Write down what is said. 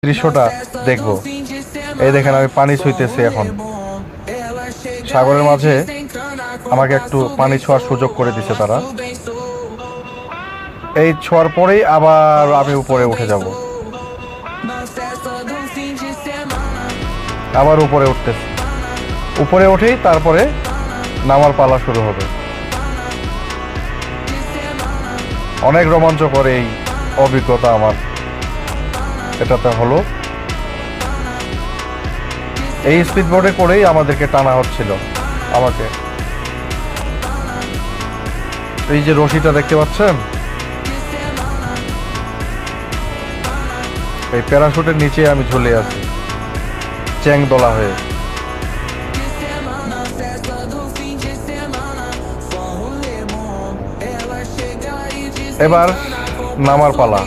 দৃশ্যটা দেখবো। এই দেখেন আমি পানি ছুঁইতেছি এখন সাগরের মাঝে। আমাকে একটু পানি ছোঁয়ার সুযোগ করে দিছে তারা। এই ছোঁয়ার পরেই আবার আমি উপরে উঠে যাব, আবার উপরে উঠতেছি। উপরে উঠেই তারপরে নামার পালা শুরু হবে। অনেক রোমাঞ্চকর এই অভিজ্ঞতা আমার এটাতে হলো। এই স্পিডবোটে করেই আমাদেরকে টানা হচ্ছিল। আমাকে এই যে রশিটা দেখতে পাচ্ছেন, এই প্যারাশুটের নিচে আমি ঝুলে আছি চ্যাং দোলা হয়ে। এবার নামার পালা।